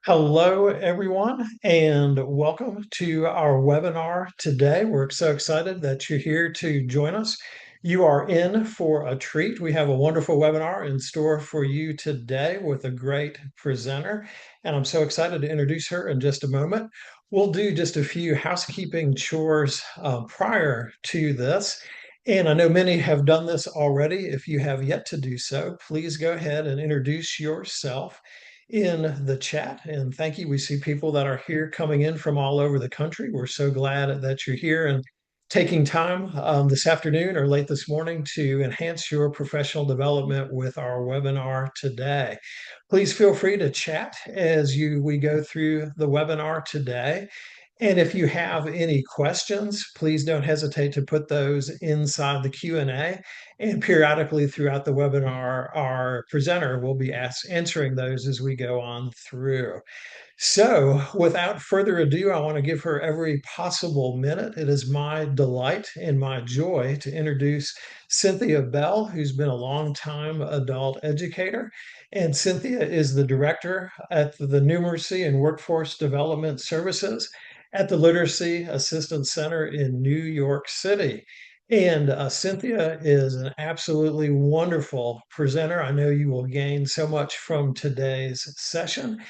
Hello, everyone, and welcome to our webinar today. We're so excited that you're here to join us. You are in for a treat. We have a wonderful webinar in store for you today with a great presenter, and I'm so excited to introduce her in just a moment. We'll do just a few housekeeping chores prior to this. And I know many have done this already. If you have yet to do so, please go ahead and introduce yourself in the chat. And thank you. We see people that are here coming in from all over the country. We're so glad that you're here and taking time this afternoon or late this morning to enhance your professional development with our webinar today. Please feel free to chat as we go through the webinar today. And if you have any questions, please don't hesitate to put those inside the Q&A. And periodically throughout the webinar, our presenter will be answering those as we go on through. So, without further ado, I want to give her every possible minute. It is my delight and my joy to introduce Cynthia Bell, who's been a long-time adult educator. And Cynthia is the director at the Numeracy and Workforce Development Services at the Literacy Assistance Center in New York City. And Cynthia is an absolutely wonderful presenter. I know you will gain so much from today's session.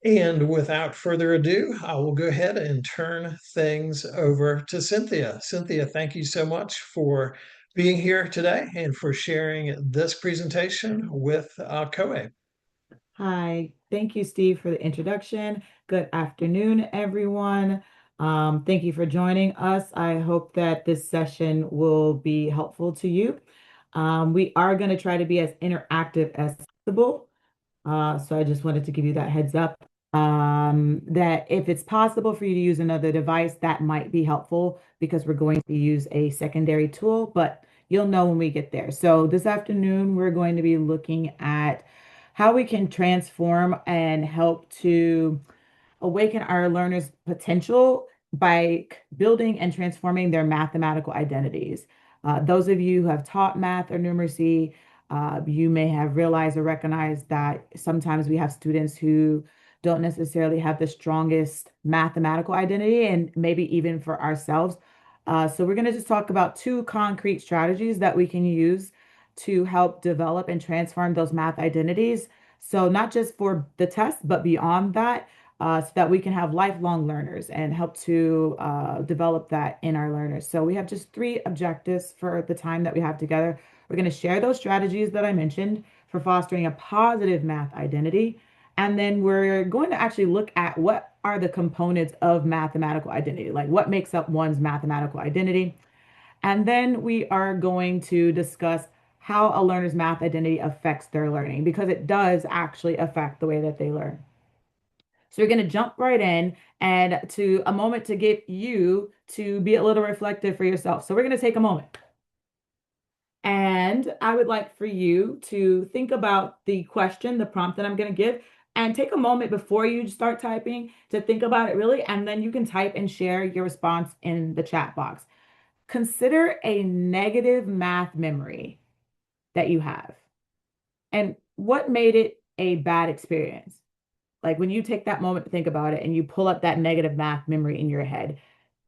And without further ado, I will go ahead and turn things over to Cynthia. Cynthia, thank you so much for being here today and for sharing this presentation with COA. Hi, thank you, Steve, for the introduction. Good afternoon, everyone. Thank you for joining us. I hope that this session will be helpful to you. We are going to try to be as interactive as possible. So I just wanted to give you that heads up. That if it's possible for you to use another device, that might be helpful because we're going to use a secondary tool, but you'll know when we get there. So this afternoon, we're going to be looking at how we can transform and help to awaken our learners' potential by building and transforming their mathematical identities. Those of you who have taught math or numeracy, you may have realized or recognized that sometimes we have students who don't necessarily have the strongest mathematical identity, and maybe even for ourselves. So we're going to just talk about two concrete strategies that we can use to help develop and transform those math identities. So not just for the test, but beyond that, so that we can have lifelong learners and help to develop that in our learners. So we have just three objectives for the time that we have together. We're going to share those strategies that I mentioned for fostering a positive math identity. And then we're going to actually look at what are the components of mathematical identity, like what makes up one's mathematical identity. And then we are going to discuss how a learner's math identity affects their learning, because it does actually affect the way that they learn. So we're going to jump right in and to a moment to get you to be a little reflective for yourself. So we're going to take a moment. And I would like for you to think about the question, the prompt that I'm going to give, and take a moment before you start typing to think about it really. And then you can type and share your response in the chat box. Consider a negative math memory that you have. And what made it a bad experience? Like when you take that moment to think about it and you pull up that negative math memory in your head,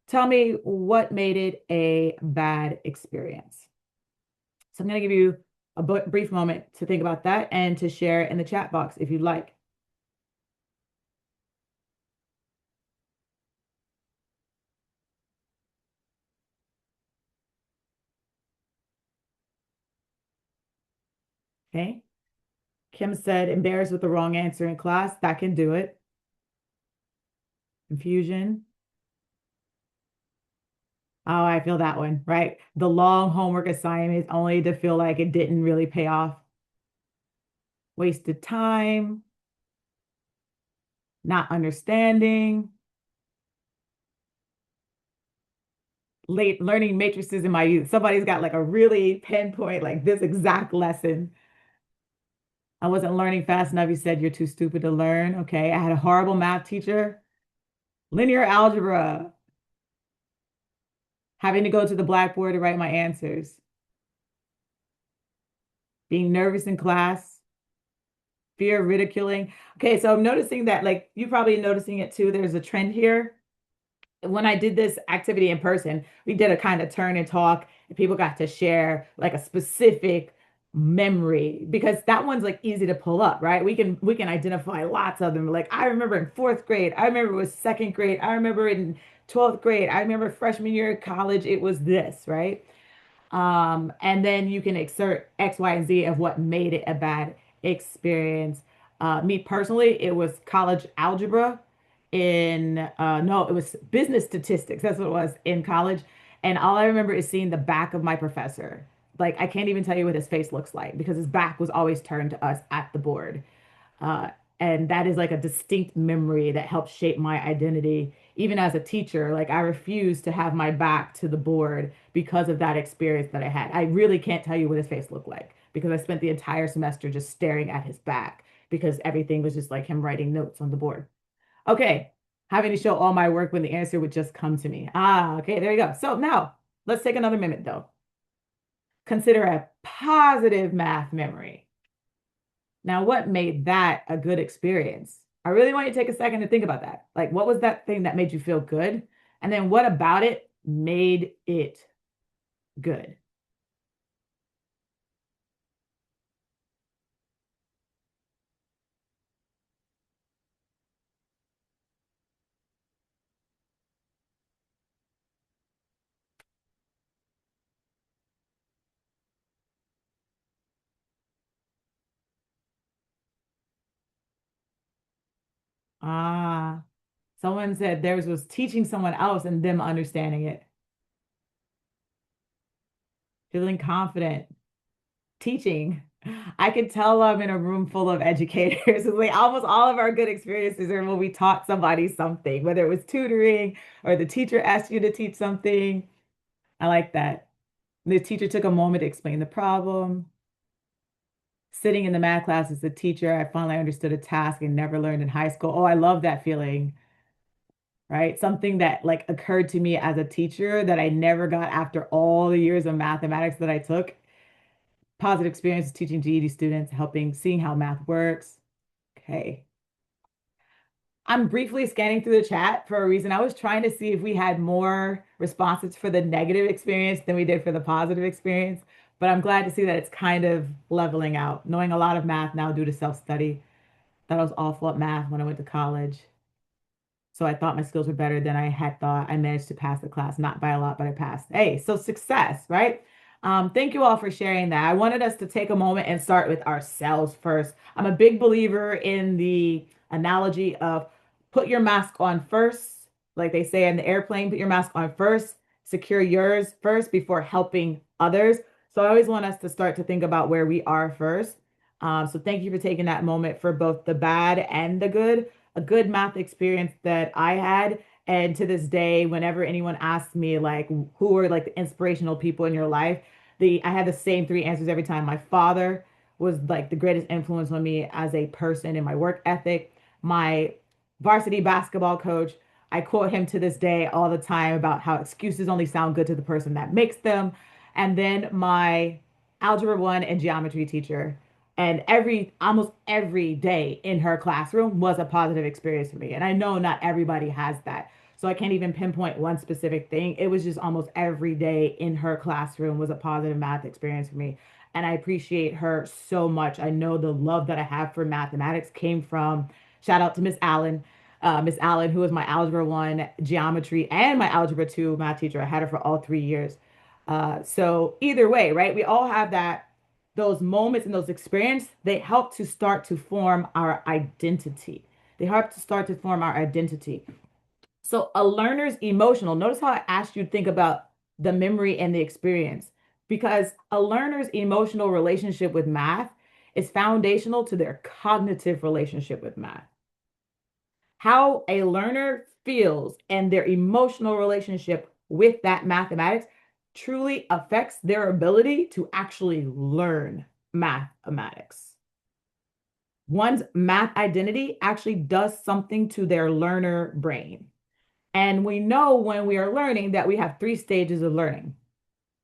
tell me what made it a bad experience. So I'm going to give you a brief moment to think about that and to share in the chat box if you'd like. Okay. Kim said, embarrassed with the wrong answer in class. That can do it. Confusion. Oh, I feel that one, right? The long homework assignments only to feel like it didn't really pay off. Wasted time, not understanding, late learning matrices in my youth. Somebody's got like a really pinpoint, like this exact lesson. I wasn't learning fast enough. You said you're too stupid to learn. Okay. I had a horrible math teacher, linear algebra, having to go to the blackboard to write my answers, being nervous in class, Fear of ridiculing. Okay, so I'm noticing that, like, you probably noticing it too. There's a trend here. When I did this activity in person, we did a kind of turn and talk, and people got to share like a specific memory because that one's like easy to pull up, right? We can identify lots of them. Like I remember in fourth grade, I remember it was second grade, I remember in 12th grade, I remember freshman year of college, it was this, right? And then you can exert X, Y, and Z of what made it a bad experience. Me personally, it was college algebra no, it was business statistics. That's what it was in college. And all I remember is seeing the back of my professor. Like I can't even tell you what his face looks like because his back was always turned to us at the board. Uh, and that is like a distinct memory that helped shape my identity. Even as a teacher, like I refused to have my back to the board because of that experience that I had. I really can't tell you what his face looked like because I spent the entire semester just staring at his back because everything was just like him writing notes on the board. Okay, having to show all my work when the answer would just come to me. Ah, okay, there you go. So now let's take another minute though. Consider a positive math memory. Now, what made that a good experience? I really want you to take a second to think about that. Like, what was that thing that made you feel good? And then what about it made it good? Ah, someone said theirs was teaching someone else and them understanding it, feeling confident, teaching. I could tell I'm in a room full of educators. It's like almost all of our good experiences are when we taught somebody something, whether it was tutoring or the teacher asked you to teach something. I like that. The teacher took a moment to explain the problem. Sitting in the math class as a teacher, I finally understood a task I never learned in high school. Oh, I love that feeling, right? Something that like occurred to me as a teacher that I never got after all the years of mathematics that I took. Positive experiences teaching GED students, helping, seeing how math works. Okay. I'm briefly scanning through the chat for a reason. I was trying to see if we had more responses for the negative experience than we did for the positive experience, but I'm glad to see that it's kind of leveling out. Knowing a lot of math now due to self-study. Thought I was awful at math when I went to college. So I thought my skills were better than I had thought. I managed to pass the class, not by a lot, but I passed. Hey, so success, right? Thank you all for sharing that. I wanted us to take a moment and start with ourselves first. I'm a big believer in the analogy of put your mask on first, like they say in the airplane, put your mask on first, secure yours first before helping others. So I always want us to start to think about where we are first. So thank you for taking that moment for both the bad and the good. A good math experience that I had. And to this day, whenever anyone asks me like who are like the inspirational people in your life, the I had the same three answers every time. My father was like the greatest influence on me as a person and my work ethic. My varsity basketball coach, I quote him to this day all the time about how excuses only sound good to the person that makes them. And then my algebra one and geometry teacher. And almost every day in her classroom was a positive experience for me. And I know not everybody has that. So I can't even pinpoint one specific thing. It was just almost every day in her classroom was a positive math experience for me. And I appreciate her so much. I know the love that I have for mathematics came from, shout out to Miss Allen. Miss Allen, who was my Algebra 1 geometry and my Algebra 2 math teacher. I had her for all 3 years. So either way, right? We all have those moments and those experiences, they help to start to form our identity. They help to start to form our identity. So a learner's emotional, notice how I asked you to think about the memory and the experience, because a learner's emotional relationship with math is foundational to their cognitive relationship with math. How a learner feels and their emotional relationship with that mathematics truly affects their ability to actually learn mathematics. One's math identity actually does something to their learner brain. And we know when we are learning that we have three stages of learning.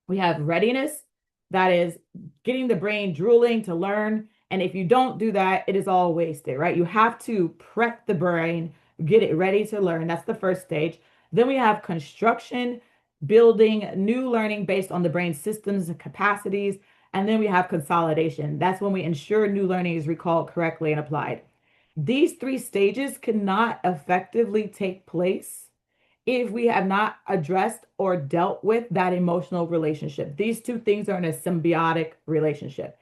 We have readiness, that is getting the brain drooling to learn And if you don't do that, it is all wasted, right? You have to prep the brain, get it ready to learn. That's the first stage. Then we have construction, building new learning based on the brain's systems and capacities. And then we have consolidation. That's when we ensure new learning is recalled correctly and applied. These three stages cannot effectively take place if we have not addressed or dealt with that emotional relationship. These two things are in a symbiotic relationship.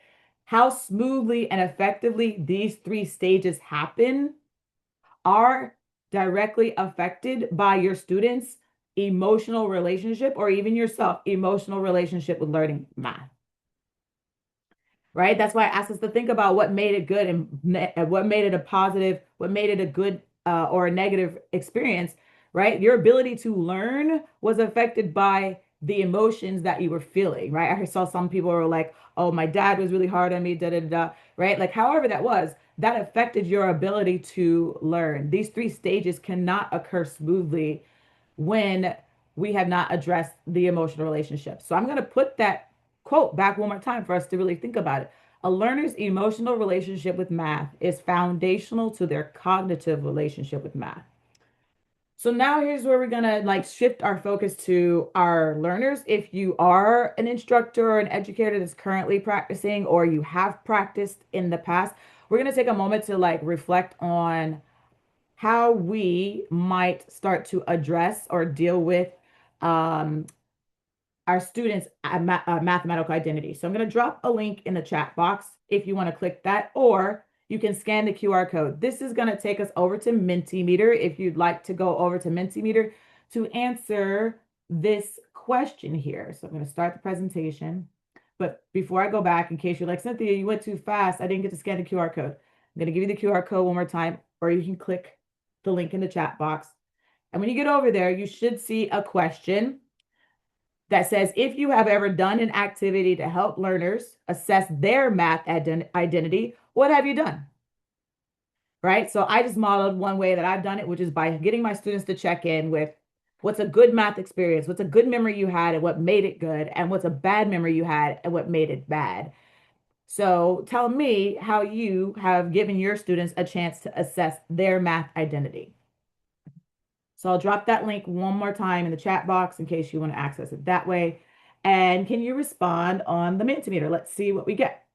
How smoothly and effectively these three stages happen are directly affected by your students' emotional relationship, or even yourself, emotional relationship with learning math, right? That's why I asked us to think about what made it good and what made it a positive, what made it a good or a negative experience, right? Your ability to learn was affected by the emotions that you were feeling, right? I saw some people were like, oh, my dad was really hard on me, da da da, right? Like, however that was, that affected your ability to learn. These three stages cannot occur smoothly when we have not addressed the emotional relationship. So I'm going to put that quote back one more time for us to really think about it. A learner's emotional relationship with math is foundational to their cognitive relationship with math. So now here's where we're gonna like shift our focus to our learners. If you are an instructor or an educator that's currently practicing, or you have practiced in the past, we're gonna take a moment to like reflect on how we might start to address or deal with um, our students' mathematical identity. So I'm going to drop a link in the chat box if you want to click that, or you can scan the QR code. This is going to take us over to Mentimeter if you'd like to go over to Mentimeter to answer this question here. So I'm going to start the presentation. But before I go back, in case you're like, Cynthia, you went too fast, I didn't get to scan the QR code. I'm going to give you the QR code one more time, or you can click the link in the chat box. And when you get over there, you should see a question that says, if you have ever done an activity to help learners assess their math identity, what have you done? Right? So I just modeled one way that I've done it, which is by getting my students to check in with what's a good math experience, what's a good memory you had and what made it good, and what's a bad memory you had and what made it bad. So tell me how you have given your students a chance to assess their math identity. So I'll drop that link one more time in the chat box in case you want to access it that way. And can you respond on the Mentimeter? Let's see what we get.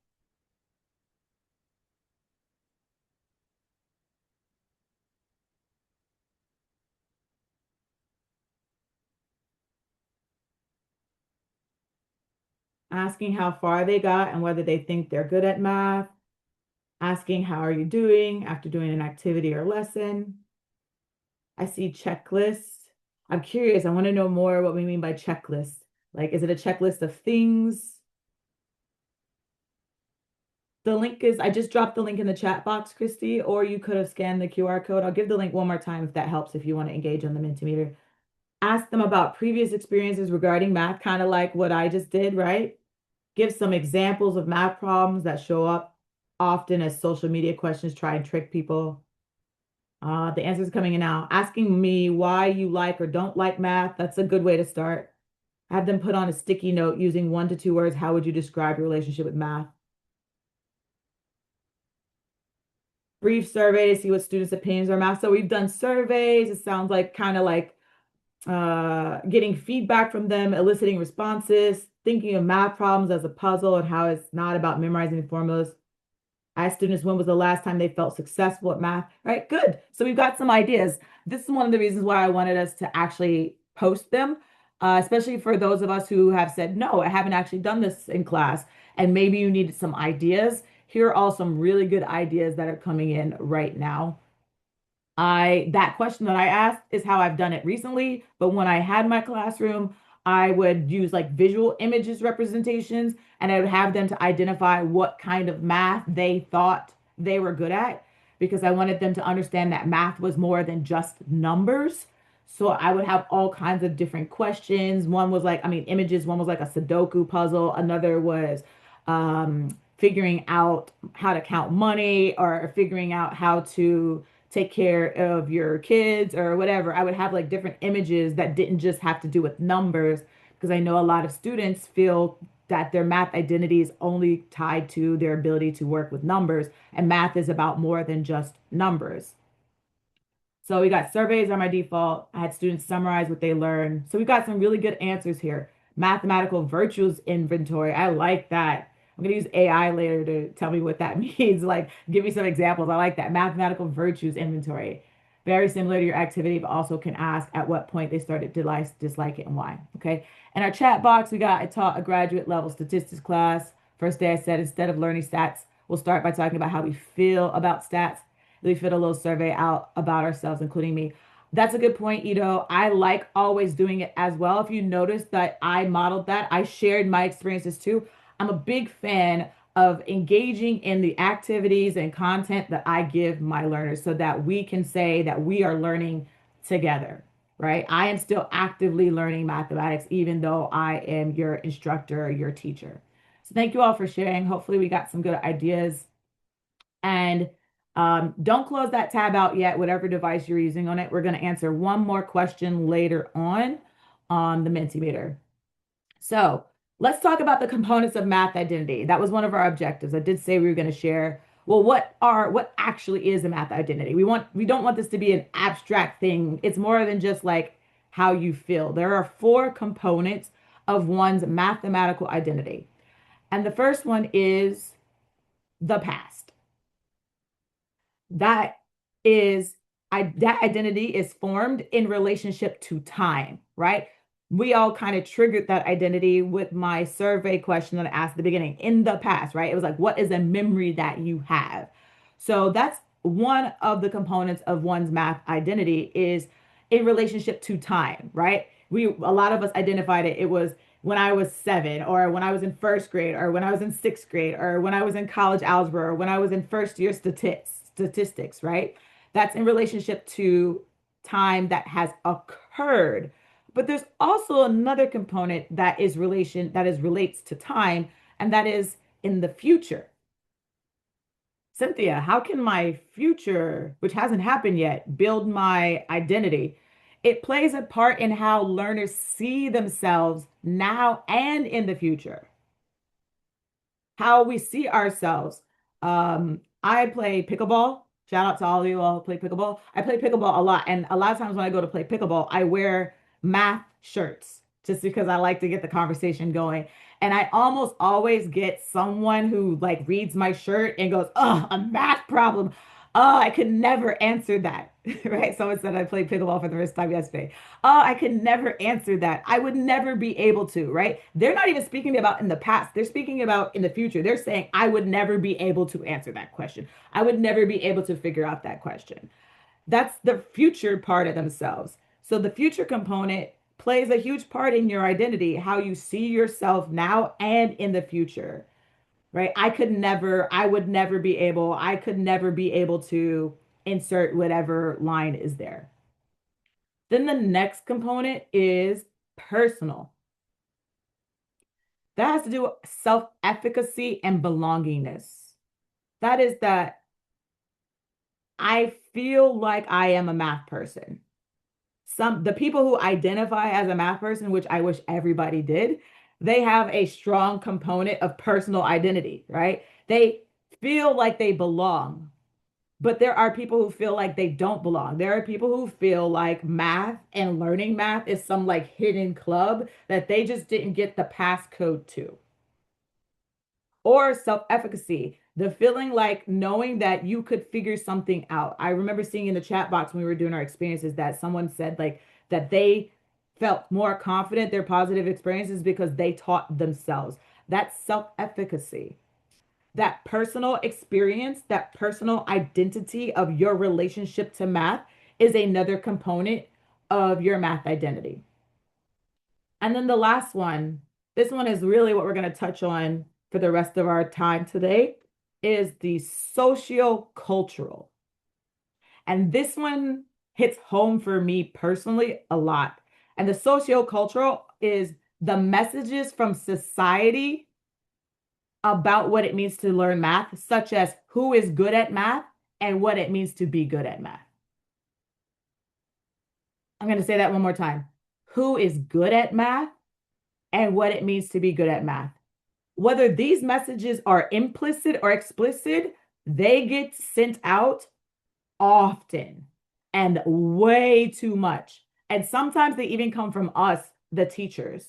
Asking how far they got and whether they think they're good at math. Asking how are you doing after doing an activity or lesson. I see checklists. I'm curious. I want to know more what we mean by checklist. Like, is it a checklist of things? The link is, I just dropped the link in the chat box, Christy, or you could have scanned the QR code. I'll give the link one more time if that helps, if you want to engage on the Mentimeter. Ask them about previous experiences regarding math, kind of like what I just did, right? Give some examples of math problems that show up often as social media questions try and trick people. The answers coming in now. Asking me why you like or don't like math. That's a good way to start. Have them put on a sticky note using 1 to 2 words. How would you describe your relationship with math? Brief survey to see what students' opinions are math. So we've done surveys. It sounds like kind of like getting feedback from them, eliciting responses, thinking of math problems as a puzzle and how it's not about memorizing formulas. Ask students when was the last time they felt successful at math, right? Good. So we've got some ideas. This is one of the reasons why I wanted us to actually post them, especially for those of us who have said, no, I haven't actually done this in class. And maybe you needed some ideas. Here are all some really good ideas that are coming in right now. That question that I asked is how I've done it recently, but when I had my classroom, I would use like visual images representations, and I would have them to identify what kind of math they thought they were good at, because I wanted them to understand that math was more than just numbers. So I would have all kinds of different questions. One was like, I mean, images. One was like a Sudoku puzzle. Another was figuring out how to count money, or figuring out how to take care of your kids or whatever. I would have like different images that didn't just have to do with numbers, because I know a lot of students feel that their math identity is only tied to their ability to work with numbers, and math is about more than just numbers. So we got surveys are my default. I had students summarize what they learned. So we got some really good answers here. Mathematical virtues inventory. I like that. I'm going to use AI later to tell me what that means. Like, give me some examples. I like that. Mathematical virtues inventory. Very similar to your activity, but also can ask at what point they started to dislike it and why. Okay. In our chat box, I taught a graduate level statistics class. First day I said, instead of learning stats, we'll start by talking about how we feel about stats. We fit a little survey out about ourselves, including me. That's a good point, Ito. I like always doing it as well. If you notice that I modeled that, I shared my experiences too. I'm a big fan of engaging in the activities and content that I give my learners so that we can say that we are learning together, right? I am still actively learning mathematics, even though I am your instructor, your teacher. So thank you all for sharing. Hopefully, we got some good ideas. And don't close that tab out yet, whatever device you're using on it. We're going to answer one more question later on the Mentimeter. So let's talk about the components of math identity. That was one of our objectives. I did say we were going to share, well, what actually is a math identity? We don't want this to be an abstract thing. It's more than just like how you feel. There are four components of one's mathematical identity. And the first one is the past. That is that identity is formed in relationship to time, right? We all kind of triggered that identity with my survey question that I asked at the beginning in the past, right? It was like, what is a memory that you have? So that's one of the components of one's math identity is in relationship to time, right? A lot of us identified it. It was when I was 7, or when I was in first grade, or when I was in sixth grade, or when I was in college algebra, or when I was in first year statistics, right? That's in relationship to time that has occurred. But there's also another component that is relates to time, and that is in the future. Cynthia, how can my future, which hasn't happened yet, build my identity? It plays a part in how learners see themselves now and in the future, how we see ourselves. I play pickleball. Shout out to all of you all who play pickleball. I play pickleball a lot. And a lot of times when I go to play pickleball, I wear math shirts just because I like to get the conversation going. And I almost always get someone who like reads my shirt and goes, "Oh, a math problem. Oh, I could never answer that." Right? Someone said I played pickleball for the first time yesterday. Oh, I could never answer that. I would never be able to, right? They're not even speaking about in the past. They're speaking about in the future. They're saying, I would never be able to answer that question. I would never be able to figure out that question. That's the future part of themselves. So the future component plays a huge part in your identity, how you see yourself now and in the future, right? I could never be able to insert whatever line is there. Then the next component is personal. That has to do with self-efficacy and belongingness. That is that I feel like I am a math person. The people who identify as a math person, which I wish everybody did, they have a strong component of personal identity, right? They feel like they belong. But there are people who feel like they don't belong. There are people who feel like math and learning math is some like hidden club that they just didn't get the passcode to. Or self-efficacy, the feeling like knowing that you could figure something out. I remember seeing in the chat box when we were doing our experiences that someone said like that they felt more confident their positive experiences because they taught themselves. That's self-efficacy. That personal experience, that personal identity of your relationship to math is another component of your math identity. And then the last one, this one is really what we're going to touch on for the rest of our time today, is the socio-cultural. And this one hits home for me personally a lot. And the socio-cultural is the messages from society about what it means to learn math, such as who is good at math and what it means to be good at math. I'm going to say that one more time. Who is good at math and what it means to be good at math. Whether these messages are implicit or explicit, they get sent out often and way too much. And sometimes they even come from us, the teachers.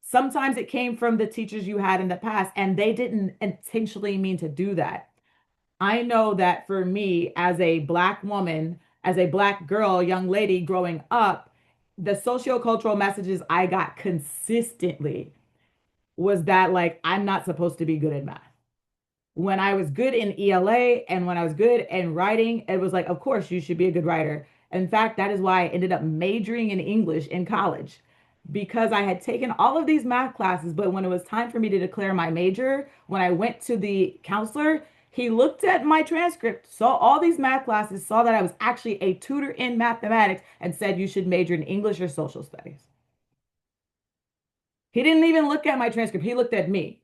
Sometimes it came from the teachers you had in the past, and they didn't intentionally mean to do that. I know that for me, as a Black woman, as a Black girl, young lady growing up, the sociocultural messages I got consistently was that, like, I'm not supposed to be good at math. When I was good in ELA and when I was good in writing, it was like, of course, you should be a good writer. In fact, that is why I ended up majoring in English in college because I had taken all of these math classes. But when it was time for me to declare my major, when I went to the counselor, he looked at my transcript, saw all these math classes, saw that I was actually a tutor in mathematics, and said, you should major in English or social studies. He didn't even look at my transcript, he looked at me.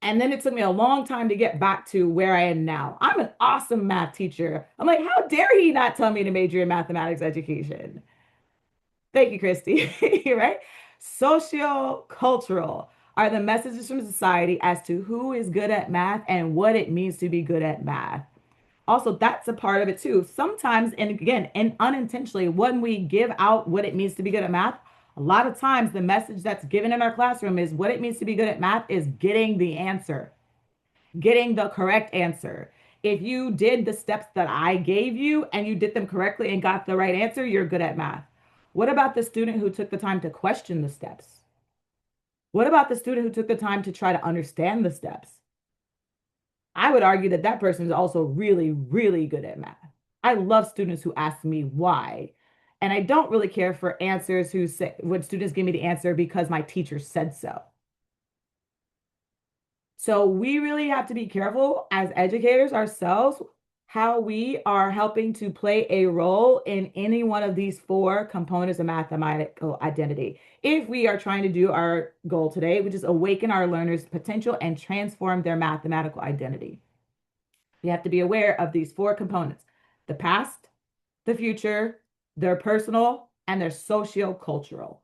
And then it took me a long time to get back to where I am now. I'm an awesome math teacher. I'm like, how dare he not tell me to major in mathematics education? Thank you, Christy. Right? Socio-cultural are the messages from society as to who is good at math and what it means to be good at math. Also, that's a part of it too. Sometimes, and again, and unintentionally, when we give out what it means to be good at math, a lot of times the message that's given in our classroom is what it means to be good at math is getting the answer, getting the correct answer. If you did the steps that I gave you and you did them correctly and got the right answer, you're good at math. What about the student who took the time to question the steps? What about the student who took the time to try to understand the steps? I would argue that that person is also really, really good at math. I love students who ask me why. And I don't really care for answers who say, when students give me the answer because my teacher said so. So we really have to be careful as educators ourselves how we are helping to play a role in any one of these four components of mathematical identity. If we are trying to do our goal today, which is awaken our learners' potential and transform their mathematical identity. You have to be aware of these four components: the past, the future, their personal, and their socio-cultural.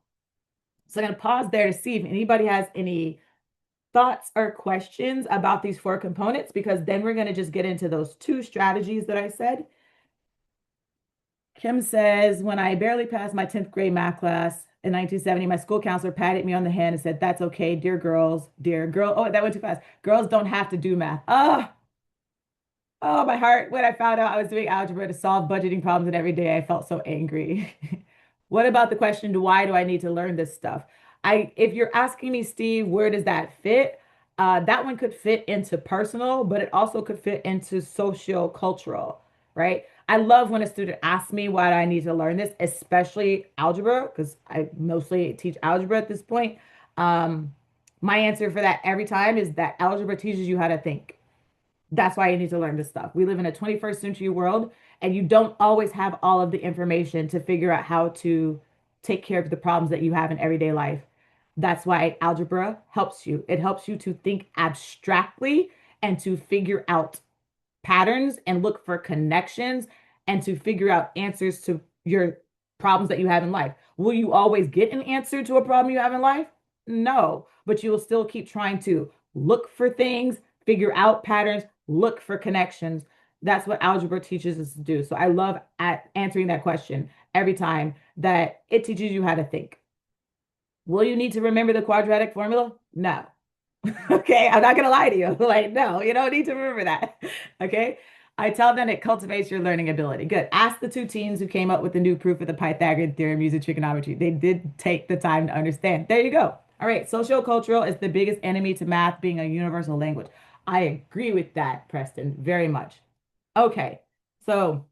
So I'm going to pause there to see if anybody has any thoughts or questions about these four components, because then we're going to just get into those two strategies that I said. Kim says, when I barely passed my 10th grade math class in 1970, my school counselor patted me on the hand and said, that's okay, dear girls, dear girl. Oh, that went too fast. Girls don't have to do math. Oh, my heart. When I found out I was doing algebra to solve budgeting problems and every day, I felt so angry. What about the question, why do I need to learn this stuff? If you're asking me, Steve, where does that fit? That one could fit into personal, but it also could fit into socio-cultural, right? I love when a student asks me why do I need to learn this, especially algebra, because I mostly teach algebra at this point. Um, my answer for that every time is that algebra teaches you how to think. That's why you need to learn this stuff. We live in a 21st century world, and you don't always have all of the information to figure out how to take care of the problems that you have in everyday life. That's why algebra helps you. It helps you to think abstractly and to figure out patterns and look for connections and to figure out answers to your problems that you have in life. Will you always get an answer to a problem you have in life? No, but you will still keep trying to look for things, figure out patterns, look for connections. That's what algebra teaches us to do. So I love at answering that question every time, that it teaches you how to think. Will you need to remember the quadratic formula? No. Okay, I'm not gonna lie to you. Like, no, you don't need to remember that. Okay. I tell them it cultivates your learning ability. Good. Ask the two teens who came up with the new proof of the Pythagorean theorem using trigonometry. They did take the time to understand. There you go. All right. Sociocultural is the biggest enemy to math being a universal language. I agree with that, Preston, very much. Okay. So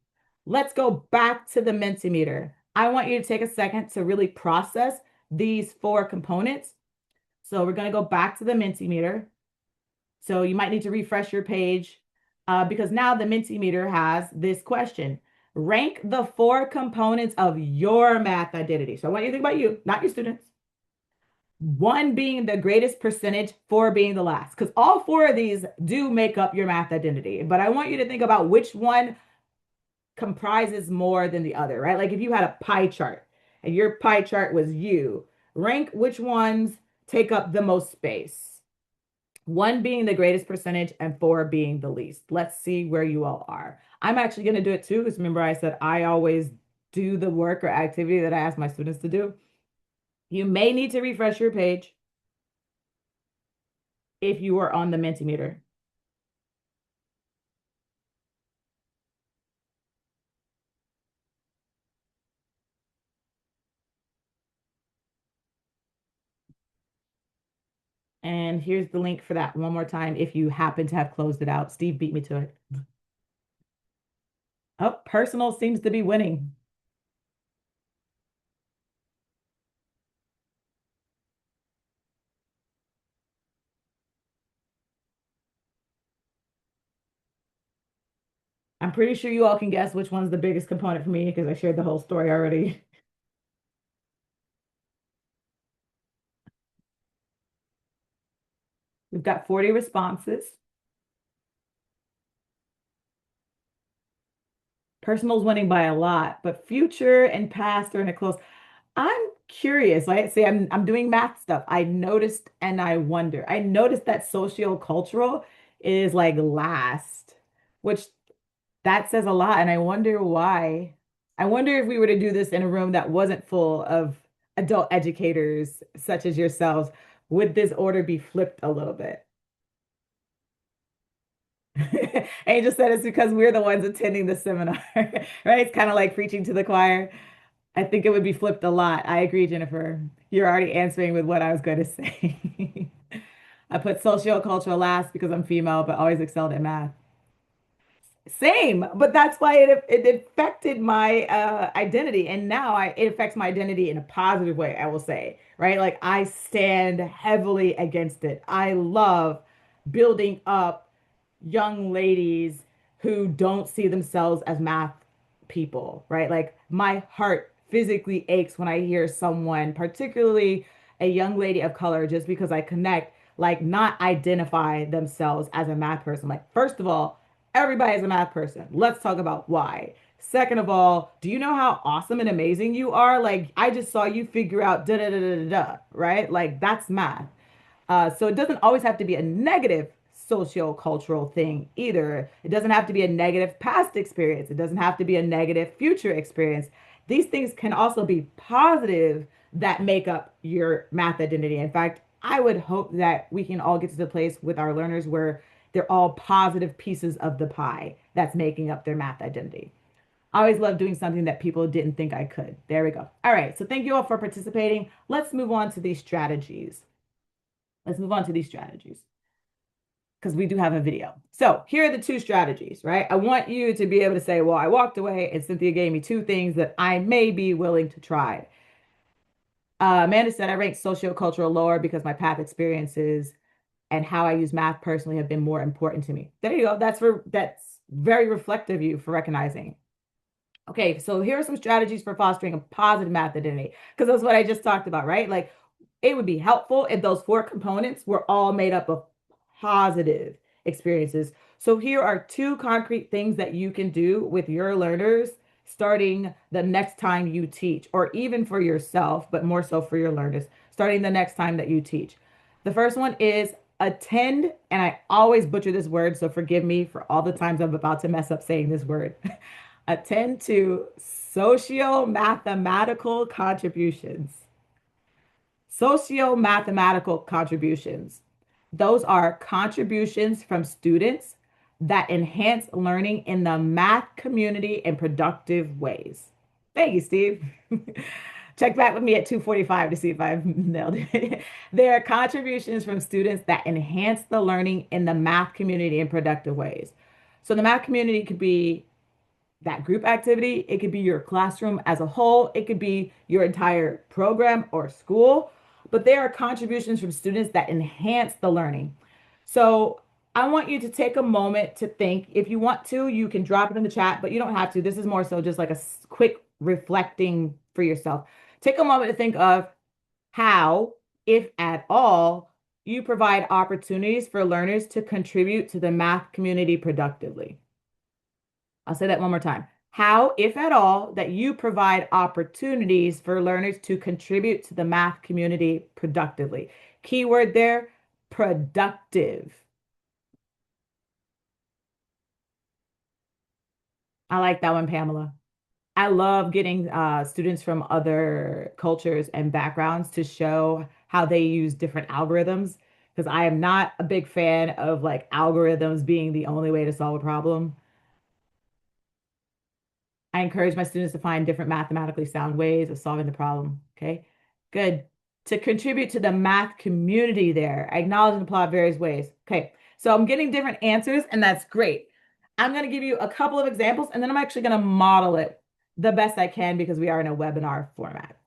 let's go back to the Mentimeter. I want you to take a second to really process these four components. So we're going to go back to the Mentimeter. So you might need to refresh your page because now the Mentimeter has this question. Rank the four components of your math identity. So I want you to think about you, not your students. One being the greatest percentage, four being the last, because all four of these do make up your math identity. But I want you to think about which one comprises more than the other, right? Like if you had a pie chart and your pie chart was you, rank which ones take up the most space. One being the greatest percentage and four being the least. Let's see where you all are. I'm actually going to do it too, because remember I said I always do the work or activity that I ask my students to do. You may need to refresh your page if you are on the Mentimeter. And here's the link for that one more time if you happen to have closed it out. Steve beat me to it. Oh, personal seems to be winning. I'm pretty sure you all can guess which one's the biggest component for me because I shared the whole story already. We've got 40 responses. Personal's winning by a lot, but future and past are in a close. I'm curious. Like, say I'm doing math stuff. I noticed and I wonder. I noticed that socio-cultural is like last, which that says a lot. And I wonder why. I wonder if we were to do this in a room that wasn't full of adult educators such as yourselves, would this order be flipped a little bit? Angel said it's because we're the ones attending the seminar, right? It's kind of like preaching to the choir. I think it would be flipped a lot. I agree, Jennifer. You're already answering with what I was going to say. I put socio-cultural last because I'm female, but always excelled at math. Same, but that's why it affected my identity, and now it affects my identity in a positive way, I will say, right? Like I stand heavily against it. I love building up young ladies who don't see themselves as math people, right? Like my heart physically aches when I hear someone, particularly a young lady of color, just because I connect, like not identify themselves as a math person. Like, first of all, everybody is a math person. Let's talk about why. Second of all, do you know how awesome and amazing you are? Like, I just saw you figure out da da da da da, da, right? Like, that's math. So it doesn't always have to be a negative socio-cultural thing either. It doesn't have to be a negative past experience. It doesn't have to be a negative future experience. These things can also be positive that make up your math identity. In fact, I would hope that we can all get to the place with our learners where they're all positive pieces of the pie that's making up their math identity. I always love doing something that people didn't think I could. There we go. All right. So thank you all for participating. Let's move on to these strategies. Let's move on to these strategies because we do have a video. So here are the two strategies, right? I want you to be able to say, well, I walked away and Cynthia gave me two things that I may be willing to try. Amanda said I ranked sociocultural lower because my path experiences and how I use math personally have been more important to me. There you go. That's very reflective of you for recognizing. Okay, so here are some strategies for fostering a positive math identity, because that's what I just talked about, right? Like it would be helpful if those four components were all made up of positive experiences. So here are two concrete things that you can do with your learners starting the next time you teach, or even for yourself, but more so for your learners, starting the next time that you teach. The first one is attend, and I always butcher this word, so forgive me for all the times I'm about to mess up saying this word. Attend to socio-mathematical contributions. Socio-mathematical contributions. Those are contributions from students that enhance learning in the math community in productive ways. Thank you, Steve. Check back with me at 2:45 to see if I've nailed it. There are contributions from students that enhance the learning in the math community in productive ways. So the math community could be that group activity. It could be your classroom as a whole. It could be your entire program or school. But there are contributions from students that enhance the learning. So I want you to take a moment to think. If you want to, you can drop it in the chat, but you don't have to. This is more so just like a quick reflecting for yourself. Take a moment to think of how, if at all, you provide opportunities for learners to contribute to the math community productively. I'll say that one more time. How, if at all, that you provide opportunities for learners to contribute to the math community productively. Keyword there, productive. I like that one, Pamela. I love getting students from other cultures and backgrounds to show how they use different algorithms because I am not a big fan of like algorithms being the only way to solve a problem. I encourage my students to find different mathematically sound ways of solving the problem. Okay, good. To contribute to the math community there, I acknowledge and applaud various ways. Okay, so I'm getting different answers, and that's great. I'm going to give you a couple of examples, and then I'm actually going to model it the best I can because we are in a webinar format.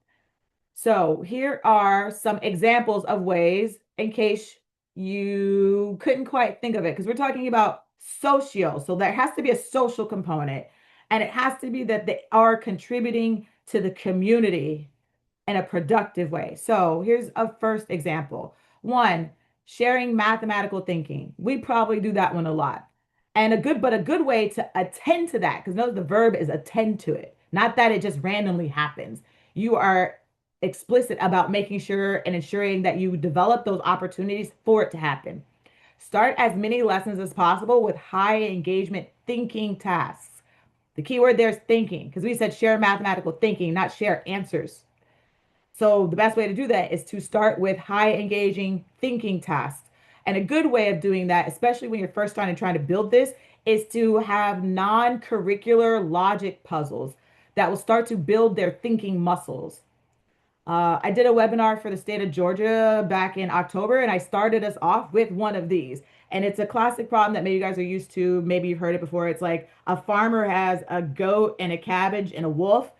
So here are some examples of ways in case you couldn't quite think of it, because we're talking about socio. So there has to be a social component, and it has to be that they are contributing to the community in a productive way. So here's a first example. One, sharing mathematical thinking. We probably do that one a lot. And a good way to attend to that, because notice the verb is attend to it, not that it just randomly happens. You are explicit about making sure and ensuring that you develop those opportunities for it to happen. Start as many lessons as possible with high engagement thinking tasks. The key word there is thinking, because we said share mathematical thinking, not share answers. So the best way to do that is to start with high engaging thinking tasks. And a good way of doing that, especially when you're first starting trying to build this, is to have non-curricular logic puzzles that will start to build their thinking muscles. I did a webinar for the state of Georgia back in October, and I started us off with one of these. And it's a classic problem that maybe you guys are used to. Maybe you've heard it before. It's like a farmer has a goat and a cabbage and a wolf,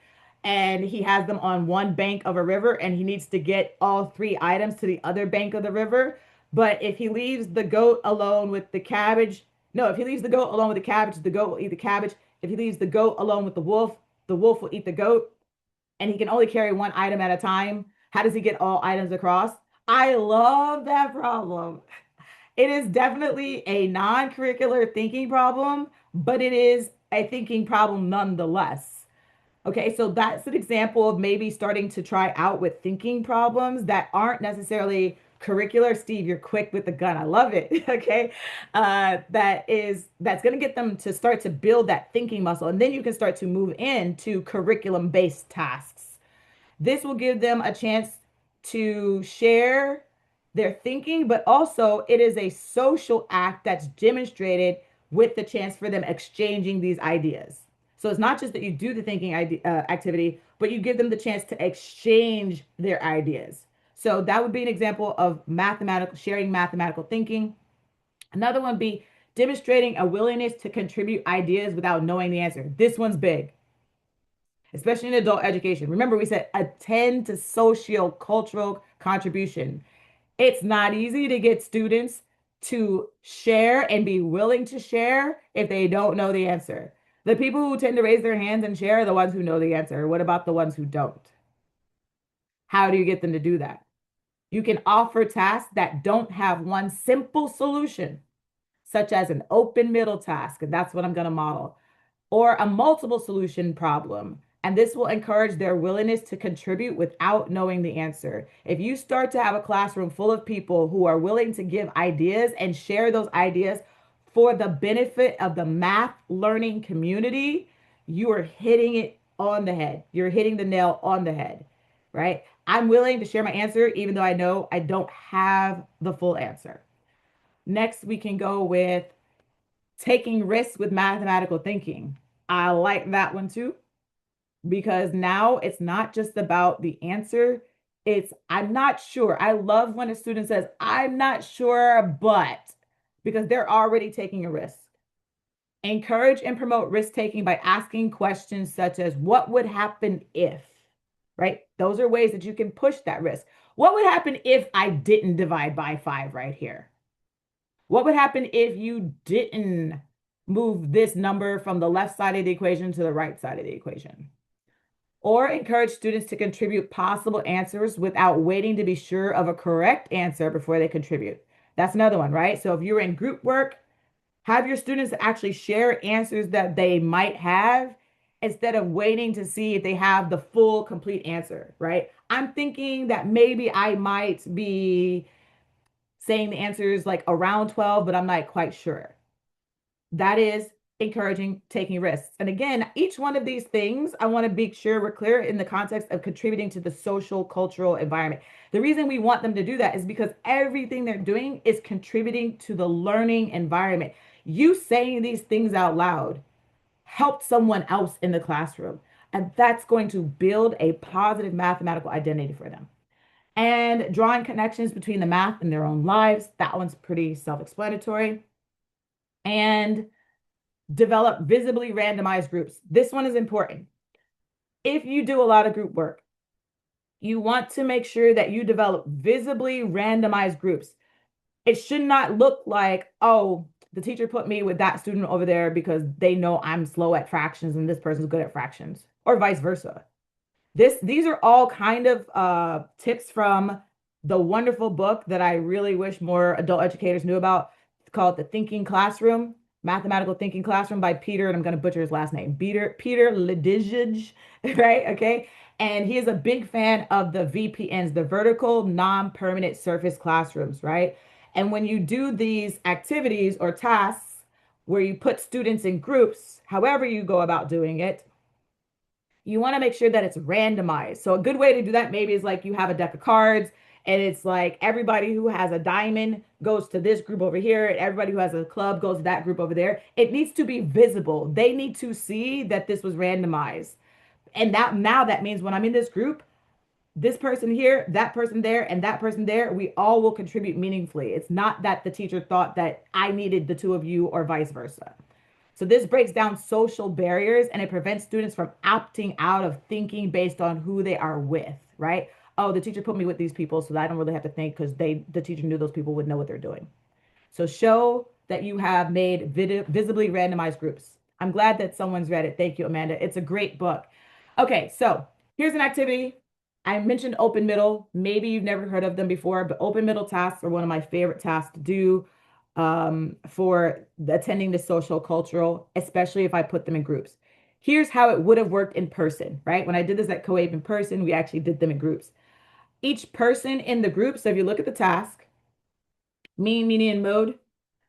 and he has them on one bank of a river, and he needs to get all three items to the other bank of the river. But if he leaves the goat alone with the cabbage, no, if he leaves the goat alone with the cabbage, the goat will eat the cabbage. If he leaves the goat alone with the wolf will eat the goat, and he can only carry one item at a time. How does he get all items across? I love that problem. It is definitely a non-curricular thinking problem, but it is a thinking problem nonetheless. Okay, so that's an example of maybe starting to try out with thinking problems that aren't necessarily curricular. Steve, you're quick with the gun. I love it. Okay, that's going to get them to start to build that thinking muscle, and then you can start to move into curriculum-based tasks. This will give them a chance to share their thinking, but also it is a social act that's demonstrated with the chance for them exchanging these ideas. So it's not just that you do the thinking activity, but you give them the chance to exchange their ideas. So that would be an example of mathematical sharing mathematical thinking. Another one would be demonstrating a willingness to contribute ideas without knowing the answer. This one's big, especially in adult education. Remember, we said attend to socio-cultural contribution. It's not easy to get students to share and be willing to share if they don't know the answer. The people who tend to raise their hands and share are the ones who know the answer. What about the ones who don't? How do you get them to do that? You can offer tasks that don't have one simple solution, such as an open middle task, and that's what I'm going to model, or a multiple solution problem. And this will encourage their willingness to contribute without knowing the answer. If you start to have a classroom full of people who are willing to give ideas and share those ideas for the benefit of the math learning community, you are hitting it on the head. You're hitting the nail on the head, right? I'm willing to share my answer, even though I know I don't have the full answer. Next, we can go with taking risks with mathematical thinking. I like that one too, because now it's not just about the answer. It's, I'm not sure. I love when a student says, I'm not sure, but because they're already taking a risk. Encourage and promote risk taking by asking questions such as, what would happen if, right? Those are ways that you can push that risk. What would happen if I didn't divide by 5 right here? What would happen if you didn't move this number from the left side of the equation to the right side of the equation? Or encourage students to contribute possible answers without waiting to be sure of a correct answer before they contribute. That's another one, right? So if you're in group work, have your students actually share answers that they might have instead of waiting to see if they have the full complete answer, right? I'm thinking that maybe I might be saying the answer is like around 12, but I'm not quite sure. That is encouraging taking risks. And again, each one of these things, I want to be sure we're clear in the context of contributing to the social cultural environment. The reason we want them to do that is because everything they're doing is contributing to the learning environment. You saying these things out loud helped someone else in the classroom, and that's going to build a positive mathematical identity for them. And drawing connections between the math and their own lives, that one's pretty self-explanatory. And develop visibly randomized groups. This one is important. If you do a lot of group work, you want to make sure that you develop visibly randomized groups. It should not look like, oh, the teacher put me with that student over there because they know I'm slow at fractions and this person's good at fractions, or vice versa. These are all kind of tips from the wonderful book that I really wish more adult educators knew about. It's called The Thinking Classroom, Mathematical Thinking Classroom by Peter, and I'm going to butcher his last name, Peter Lidijaj, right? Okay. And he is a big fan of the VPNs, the vertical non-permanent surface classrooms, right? And when you do these activities or tasks where you put students in groups, however you go about doing it, you want to make sure that it's randomized. So a good way to do that maybe is like you have a deck of cards and it's like everybody who has a diamond goes to this group over here and everybody who has a club goes to that group over there. It needs to be visible. They need to see that this was randomized. And that now that means when I'm in this group, this person here, that person there, and that person there, we all will contribute meaningfully. It's not that the teacher thought that I needed the two of you or vice versa. So this breaks down social barriers and it prevents students from opting out of thinking based on who they are with, right? Oh, the teacher put me with these people, so I don't really have to think because the teacher knew those people would know what they're doing. So show that you have made visibly randomized groups. I'm glad that someone's read it. Thank you, Amanda. It's a great book. Okay, so here's an activity. I mentioned open middle. Maybe you've never heard of them before, but open middle tasks are one of my favorite tasks to do for attending the social cultural, especially if I put them in groups. Here's how it would have worked in person, right? When I did this at COAPE in person, we actually did them in groups. Each person in the group, so if you look at the task, mean, median, mode,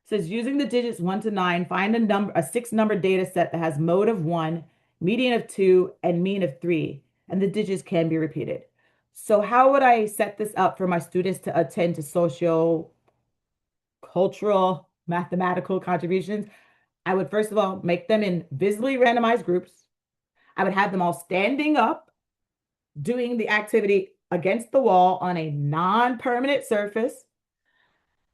says using the digits 1 to 9, find a 6-number data set that has mode of 1, median of 2, and mean of 3, and the digits can be repeated. So how would I set this up for my students to attend to social, cultural, mathematical contributions? I would first of all make them in visibly randomized groups. I would have them all standing up, doing the activity against the wall on a non-permanent surface.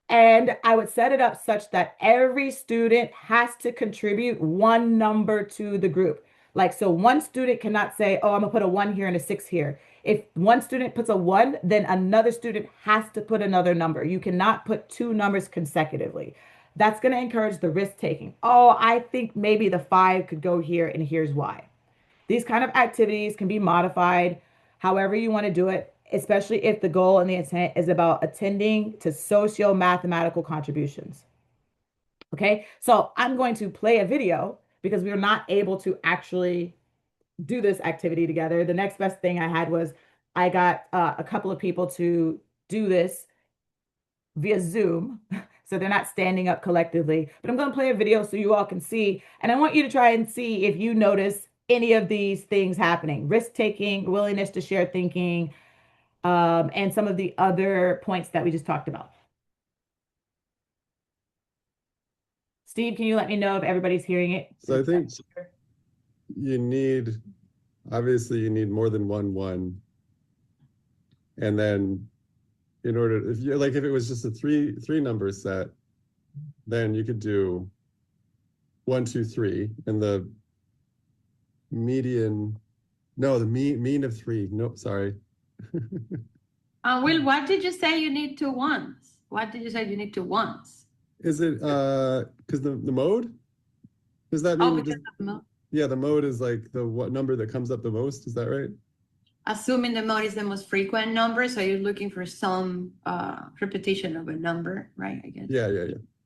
And I would set it up such that every student has to contribute one number to the group. Like, so one student cannot say, oh, I'm gonna put a 1 here and a 6 here. If one student puts a 1, then another student has to put another number. You cannot put 2 numbers consecutively. That's going to encourage the risk taking. Oh, I think maybe the 5 could go here, and here's why. These kind of activities can be modified however you want to do it, especially if the goal and the intent is about attending to socio-mathematical contributions. Okay, so I'm going to play a video because we were not able to actually do this activity together. The next best thing I had was I got a couple of people to do this via Zoom. So they're not standing up collectively, but I'm going to play a video so you all can see. And I want you to try and see if you notice any of these things happening: risk taking, willingness to share thinking, and some of the other points that we just talked about. Steve, can you let me know if everybody's hearing it? So I think you need, obviously you need more than one. And then in order, if you like, if it was just a three number set, then you could do 1, 2, 3, and the median, no, the mean of 3. Nope, sorry. Will, what did you say you need two ones? What did you say you need two ones? Is it because the mode? Does that mean? Oh, because of mode? Yeah, the mode is like the what number that comes up the most. Is that right? Assuming the mode is the most frequent number, so you're looking for some repetition of a number, right? I guess. Yeah.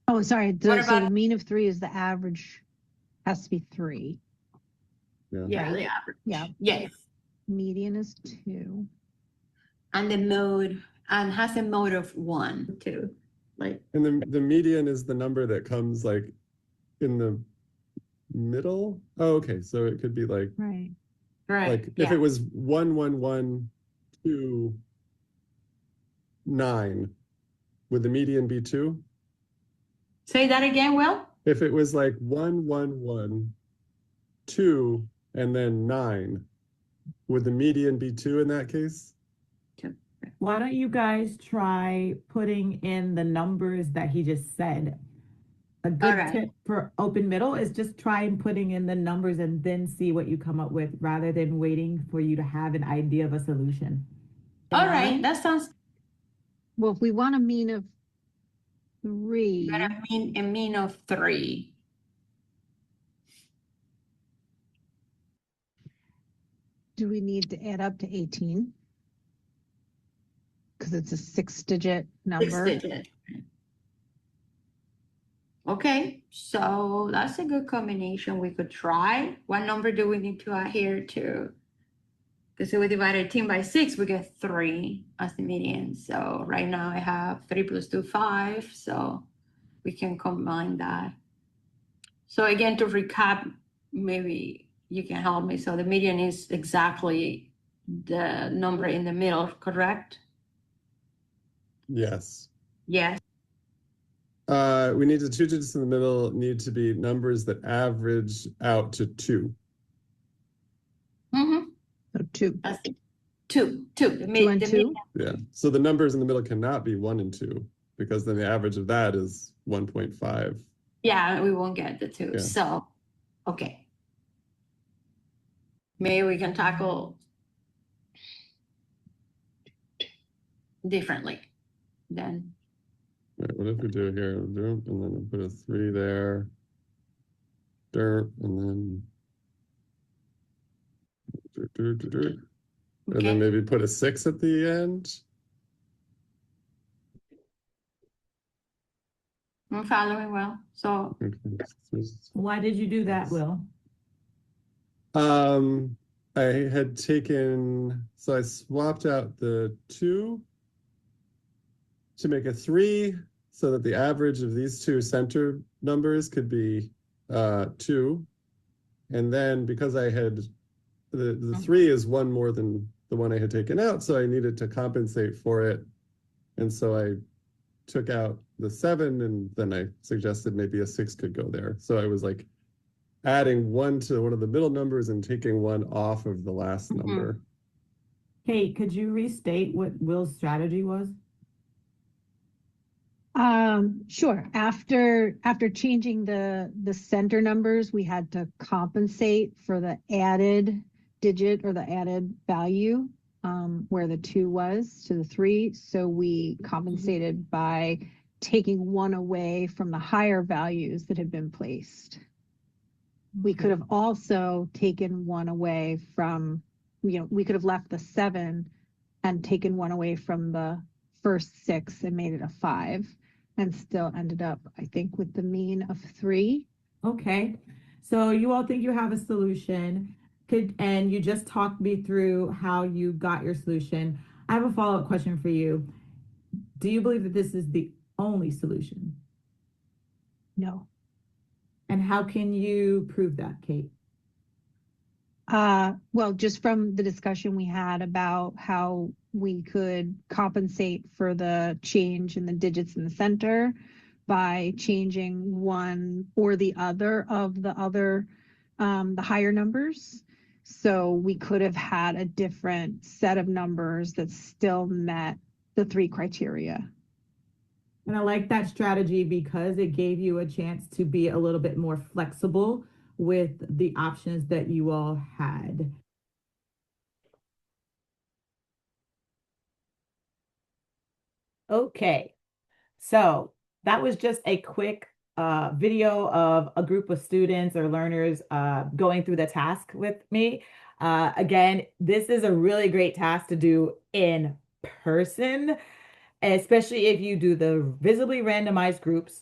Oh, sorry. So What about the mean of 3 is the average, has to be 3. yeah, the average. Yeah. Yes. Median is 2. And the mode, and has a mode of 1, 2. Like, And the median is the number that comes like in the middle. Oh, okay. So it could be Right. like if yeah. it was 11129, would the median be 2? Say that again, Will? If it was like 1112 and then 9, would the median be 2 in that case? Why don't you guys try putting in the numbers that he just said? A All good right. tip for open middle is just try and putting in the numbers and then see what you come up with rather than waiting for you to have an idea of a solution. All right. That sounds Well, if we want a mean of but 3, I mean a mean of 3. do we need to add up to 18? Because it's a 6-digit number. 6-digit. Okay, so that's a good combination we could try. What number do we need to adhere to? Because if we divide 18 by 6, we get 3 as the median. So right now I have 3 plus 2, 5. So we can combine that. So again, to recap, maybe you can help me. So the median is exactly the number in the middle, correct? Yes. Yes. We need the 2 digits in the middle need to be numbers that average out to 2. Mm-hmm. So 2. That's it. 2. The 2 and the 2? Yeah. So the numbers in the middle cannot be 1 and 2 because then the average of that is 1.5. Yeah, we won't get the 2. Yeah. So, okay. Maybe we can tackle differently then. All right, what if we do here? And then we'll put a 3 there. And then and Okay. then maybe put a 6 at the end. I'm following well. So, Okay. Why did you do that, Will? I had taken, so I swapped out the 2 to make a 3 so that the average of these two center numbers could be 2. And then because I had the 3 is 1 more than the one I had taken out, so I needed to compensate for it. And so I took out the 7, and then I suggested maybe a 6 could go there. So I was like adding 1 to one of the middle numbers and taking 1 off of the last number. Kate, could you restate what Will's strategy was? Sure. After changing the center numbers, we had to compensate for the added digit or the added value where the 2 was to the 3. So we compensated by taking 1 away from the higher values that had been placed. We could have also taken 1 away from, we could have left the 7 and taken 1 away from the first 6 and made it a 5 and still ended up, I think, with the mean of 3. Okay. So you all think you have a solution. And you just talked me through how you got your solution. I have a follow-up question for you. Do you believe that this is the only solution? No. And how can you prove that, Kate? Well, just from the discussion we had about how we could compensate for the change in the digits in the center by changing one or the other of the higher numbers. So we could have had a different set of numbers that still met the 3 criteria. And I like that strategy because it gave you a chance to be a little bit more flexible with the options that you all had. Okay, so that was just a quick video of a group of students or learners going through the task with me. Again, this is a really great task to do in person, especially if you do the visibly randomized groups.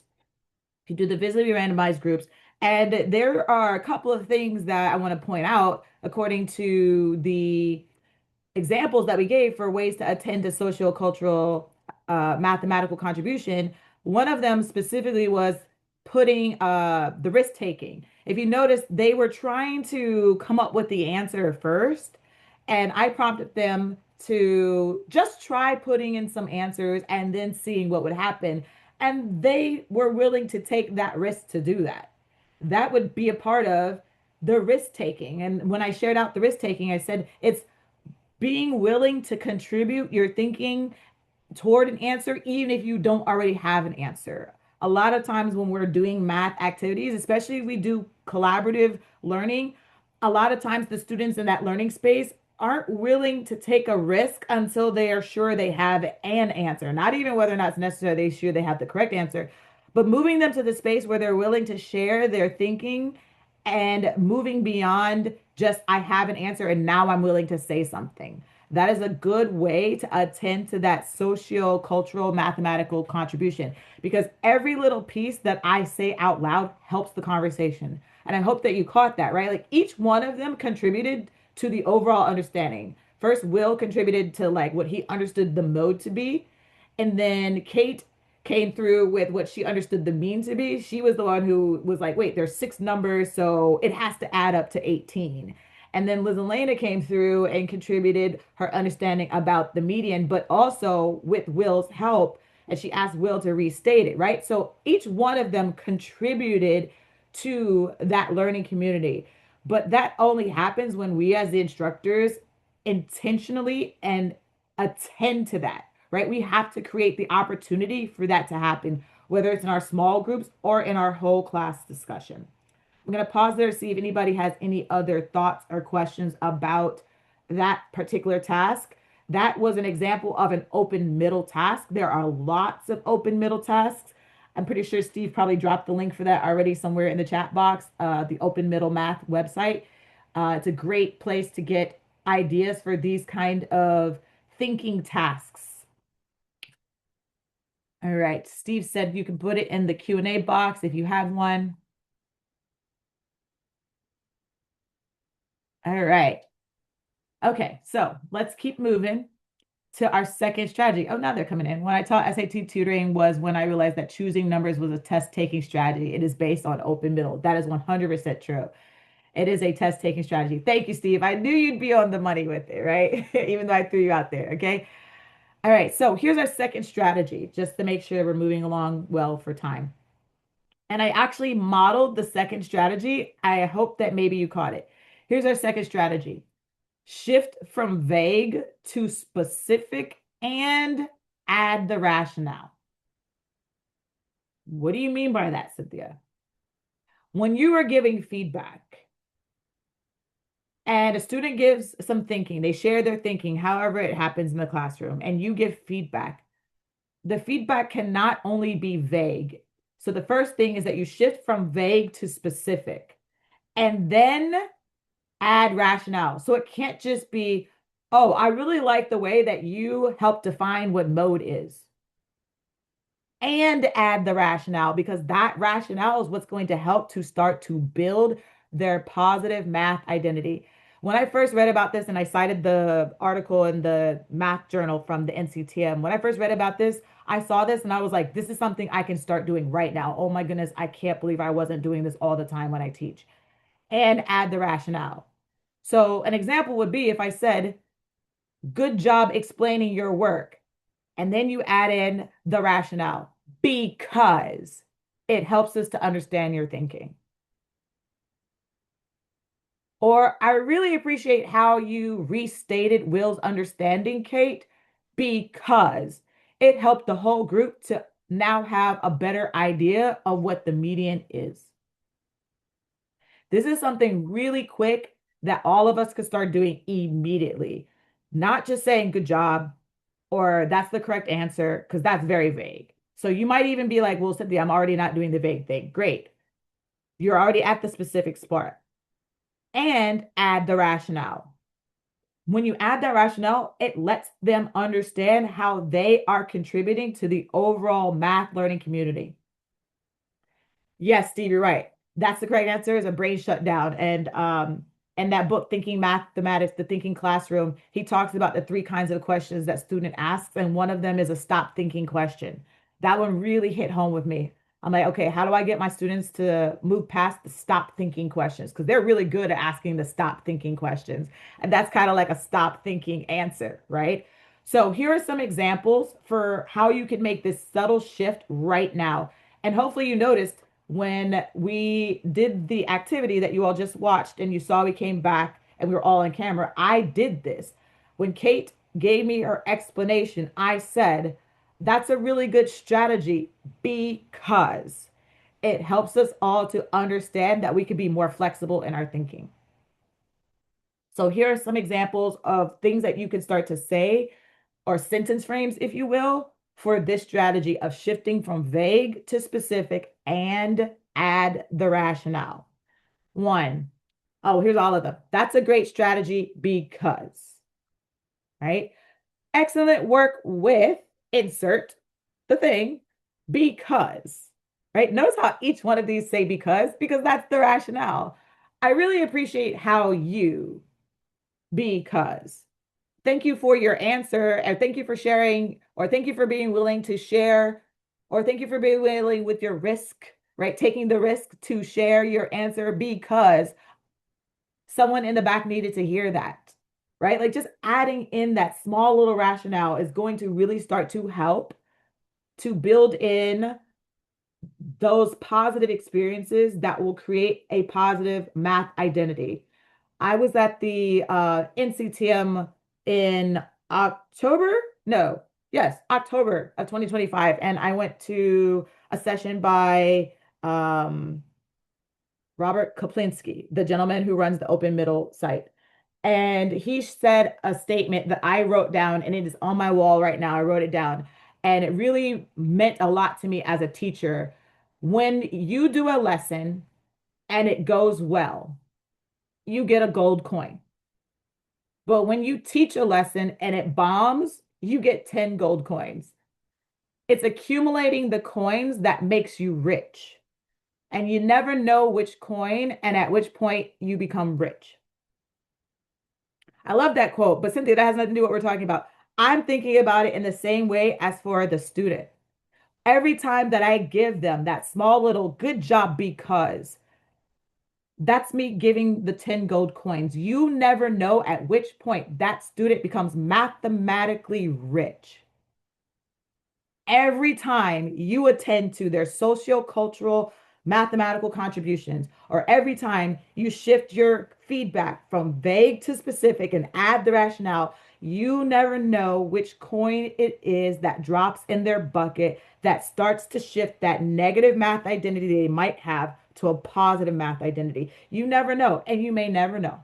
If you do the visibly randomized groups, and there are a couple of things that I want to point out according to the examples that we gave for ways to attend to socio-cultural mathematical contribution. One of them specifically was putting the risk taking. If you notice, they were trying to come up with the answer first, and I prompted them to just try putting in some answers and then seeing what would happen. And they were willing to take that risk to do that. That would be a part of the risk taking. And when I shared out the risk taking, I said it's being willing to contribute your thinking toward an answer, even if you don't already have an answer. A lot of times when we're doing math activities, especially if we do collaborative learning, a lot of times the students in that learning space aren't willing to take a risk until they are sure they have an answer. Not even whether or not it's necessary they sure they have the correct answer, but moving them to the space where they're willing to share their thinking and moving beyond just I have an answer and now I'm willing to say something. That is a good way to attend to that socio cultural mathematical contribution because every little piece that I say out loud helps the conversation. And I hope that you caught that, right? Like each one of them contributed to the overall understanding. First, Will contributed to like what he understood the mode to be. And then Kate came through with what she understood the mean to be. She was the one who was like, wait, there's six numbers, so it has to add up to 18. And then Liz Elena came through and contributed her understanding about the median, but also with Will's help. And she asked Will to restate it, right? So each one of them contributed to that learning community. But that only happens when we, as the instructors, intentionally and attend to that, right? We have to create the opportunity for that to happen, whether it's in our small groups or in our whole class discussion. I'm going to pause there to see if anybody has any other thoughts or questions about that particular task. That was an example of an open middle task. There are lots of open middle tasks. I'm pretty sure Steve probably dropped the link for that already somewhere in the chat box, the Open Middle Math website. It's a great place to get ideas for these kind of thinking tasks. All right, Steve said you can put it in the Q&A box if you have one. All right. Okay, so let's keep moving to our second strategy. Oh, now they're coming in. When I taught SAT tutoring was when I realized that choosing numbers was a test taking strategy. It is based on open middle. That is 100% true. It is a test taking strategy. Thank you, Steve. I knew you'd be on the money with it, right? Even though I threw you out there. Okay. All right. So here's our second strategy, just to make sure we're moving along well for time. And I actually modeled the second strategy. I hope that maybe you caught it. Here's our second strategy. Shift from vague to specific and add the rationale. What do you mean by that, Cynthia? When you are giving feedback and a student gives some thinking, they share their thinking, however it happens in the classroom, and you give feedback, the feedback can not only be vague. So the first thing is that you shift from vague to specific and then add rationale. So it can't just be, oh, I really like the way that you help define what mode is. And add the rationale because that rationale is what's going to help to start to build their positive math identity. When I first read about this, and I cited the article in the math journal from the NCTM, when I first read about this, I saw this and I was like, this is something I can start doing right now. Oh my goodness, I can't believe I wasn't doing this all the time when I teach. And add the rationale. So an example would be if I said, good job explaining your work. And then you add in the rationale because it helps us to understand your thinking. Or I really appreciate how you restated Will's understanding, Kate, because it helped the whole group to now have a better idea of what the median is. This is something really quick that all of us could start doing immediately. Not just saying good job or that's the correct answer, because that's very vague. So you might even be like, well, Cynthia, I'm already not doing the vague thing. Great. You're already at the specific part. And add the rationale. When you add that rationale, it lets them understand how they are contributing to the overall math learning community. Yes, Steve, you're right. That's the correct answer is a brain shutdown. And that book, Thinking Mathematics, The Thinking Classroom, he talks about the three kinds of questions that student asks. And one of them is a stop thinking question. That one really hit home with me. I'm like, okay, how do I get my students to move past the stop thinking questions? Because they're really good at asking the stop thinking questions. And that's kind of like a stop thinking answer, right? So here are some examples for how you can make this subtle shift right now. And hopefully you noticed when we did the activity that you all just watched and you saw we came back and we were all on camera, I did this. When Kate gave me her explanation, I said, that's a really good strategy because it helps us all to understand that we can be more flexible in our thinking. So here are some examples of things that you can start to say or sentence frames, if you will, for this strategy of shifting from vague to specific and add the rationale. One, oh, here's all of them. That's a great strategy because, right? Excellent work with insert the thing because, right? Notice how each one of these say because that's the rationale. I really appreciate how you, because. Thank you for your answer, and thank you for sharing, or thank you for being willing to share, or thank you for being willing with your risk, right? Taking the risk to share your answer because someone in the back needed to hear that, right? Like just adding in that small little rationale is going to really start to help to build in those positive experiences that will create a positive math identity. I was at the NCTM in October. No, yes, October of 2025. And I went to a session by Robert Kaplinski, the gentleman who runs the Open Middle site. And he said a statement that I wrote down, and it is on my wall right now. I wrote it down, and it really meant a lot to me as a teacher. When you do a lesson and it goes well, you get a gold coin. But when you teach a lesson and it bombs, you get 10 gold coins. It's accumulating the coins that makes you rich. And you never know which coin and at which point you become rich. I love that quote, but Cynthia, that has nothing to do with what we're talking about. I'm thinking about it in the same way as for the student. Every time that I give them that small little good job because that's me giving the 10 gold coins. You never know at which point that student becomes mathematically rich. Every time you attend to their socio-cultural mathematical contributions, or every time you shift your feedback from vague to specific and add the rationale, you never know which coin it is that drops in their bucket that starts to shift that negative math identity they might have to a positive math identity. You never know, and you may never know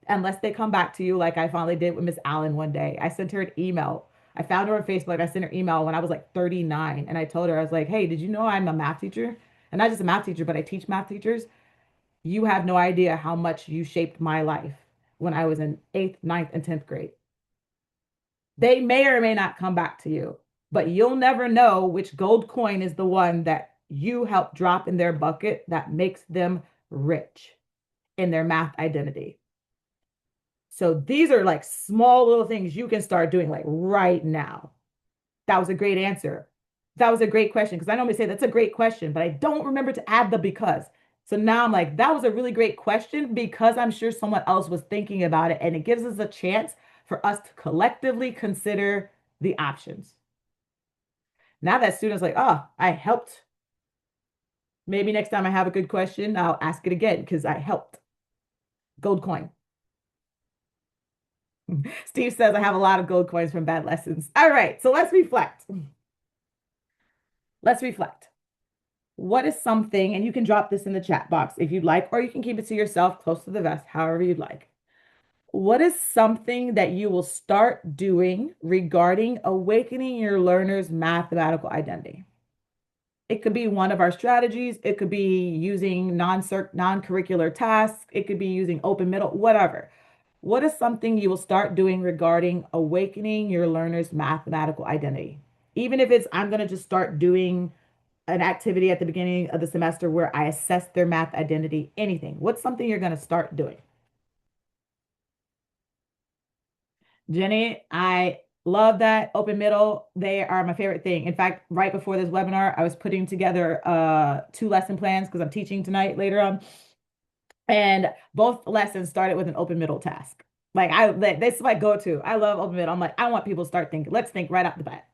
unless they come back to you like I finally did with Miss Allen one day. I sent her an email. I found her on Facebook. I sent her email when I was like 39. And I told her, I was like, hey, did you know I'm a math teacher? And not just a math teacher, but I teach math teachers. You have no idea how much you shaped my life when I was in 8th, ninth, and 10th grade. They may or may not come back to you, but you'll never know which gold coin is the one that you help drop in their bucket that makes them rich in their math identity. So these are like small little things you can start doing like right now. That was a great answer. That was a great question because I normally say that's a great question, but I don't remember to add the because. So now I'm like, that was a really great question because I'm sure someone else was thinking about it. And it gives us a chance for us to collectively consider the options. Now that students like, oh, I helped. Maybe next time I have a good question, I'll ask it again because I helped. Gold coin. Steve says I have a lot of gold coins from bad lessons. All right, so let's reflect. Let's reflect. What is something, and you can drop this in the chat box if you'd like, or you can keep it to yourself close to the vest, however you'd like. What is something that you will start doing regarding awakening your learner's mathematical identity? It could be one of our strategies. It could be using non-curricular tasks. It could be using open middle, whatever. What is something you will start doing regarding awakening your learner's mathematical identity? Even if it's, I'm going to just start doing an activity at the beginning of the semester where I assess their math identity, anything. What's something you're going to start doing? Jenny, I Love that open middle. They are my favorite thing. In fact, right before this webinar, I was putting together 2 lesson plans because I'm teaching tonight later on. And both lessons started with an open middle task. This is my go-to. I love open middle. I'm like, I want people to start thinking. Let's think right off the bat.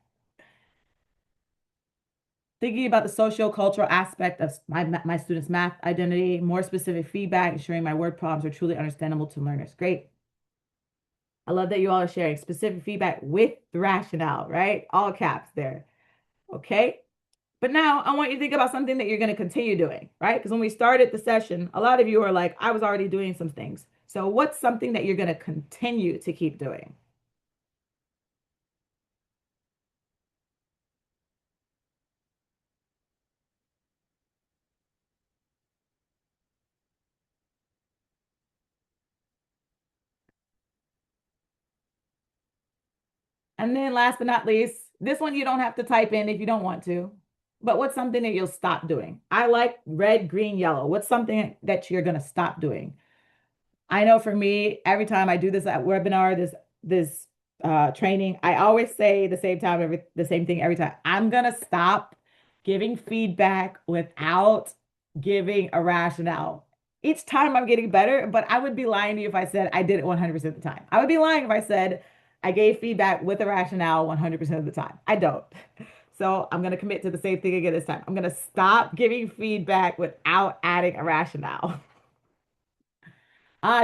Thinking about the social-cultural aspect of my students' math identity, more specific feedback, ensuring my word problems are truly understandable to learners. Great. I love that you all are sharing specific feedback with the rationale, right? All caps there. Okay. But now I want you to think about something that you're going to continue doing, right? Because when we started the session, a lot of you are like, I was already doing some things. So what's something that you're going to continue to keep doing? And then last but not least, this one you don't have to type in if you don't want to. But what's something that you'll stop doing? I like red, green, yellow. What's something that you're going to stop doing? I know for me, every time I do this at webinar, this training, I always say the same thing every time. I'm gonna stop giving feedback without giving a rationale. Each time I'm getting better, but I would be lying to you if I said I did it 100% of the time. I would be lying if I said I gave feedback with a rationale 100% of the time. I don't. So I'm gonna commit to the same thing again this time. I'm gonna stop giving feedback without adding a rationale.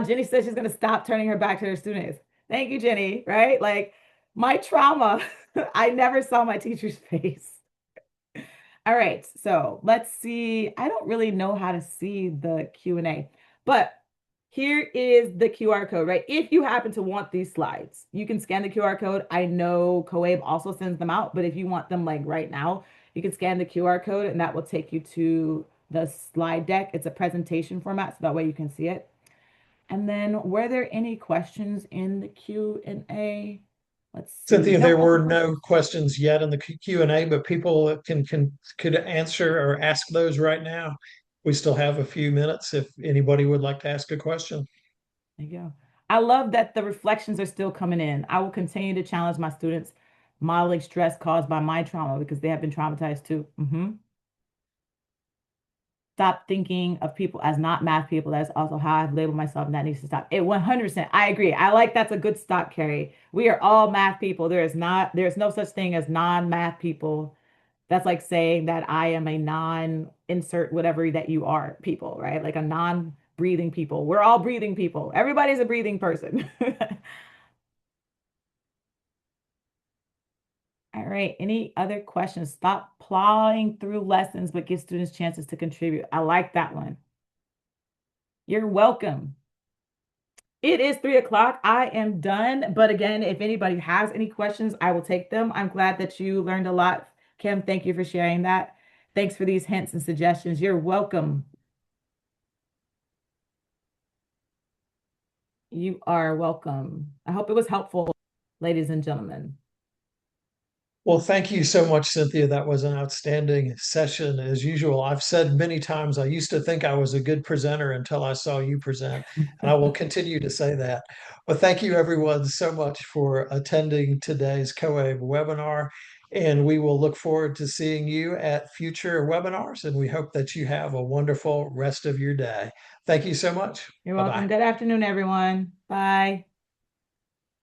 Jenny says she's going to stop turning her back to her students. Thank you, Jenny. Right? Like my trauma, I never saw my teacher's face. All right, so let's see. I don't really know how to see the Q&A, but here is the QR code, right? If you happen to want these slides, you can scan the QR code. I know Coabe also sends them out, but if you want them like right now, you can scan the QR code and that will take you to the slide deck. It's a presentation format, so that way you can see it. And then were there any questions in the Q&A? Let's see. Cynthia, No, there were no questions yet in the Q&A, but people could answer or ask those right now. We still have a few minutes if anybody would like to ask a question. there you go. I love that the reflections are still coming in. I will continue to challenge my students modeling stress caused by my trauma because they have been traumatized too. Stop thinking of people as not math people. That's also how I've labeled myself, and that needs to stop. It 100%. I agree. I like that's a good stop, Carrie. We are all math people. There's no such thing as non-math people. That's like saying that I am a non-insert whatever that you are people, right? Like a non-breathing people. We're all breathing people. Everybody's a breathing person. All right. Any other questions? Stop plowing through lessons, but give students chances to contribute. I like that one. You're welcome. It is 3 o'clock. I am done. But again, if anybody has any questions, I will take them. I'm glad that you learned a lot. Kim, thank you for sharing that. Thanks for these hints and suggestions. You're welcome. You are welcome. I hope it was helpful, ladies and gentlemen. Well, thank you so much, Cynthia. That was an outstanding session as usual. I've said many times I used to think I was a good presenter until I saw you present, and I will continue to say that. Well, thank you everyone so much for attending today's COABE webinar, and we will look forward to seeing you at future webinars, and we hope that you have a wonderful rest of your day. Thank you so much. You're Bye-bye. welcome. Good afternoon, everyone. Bye.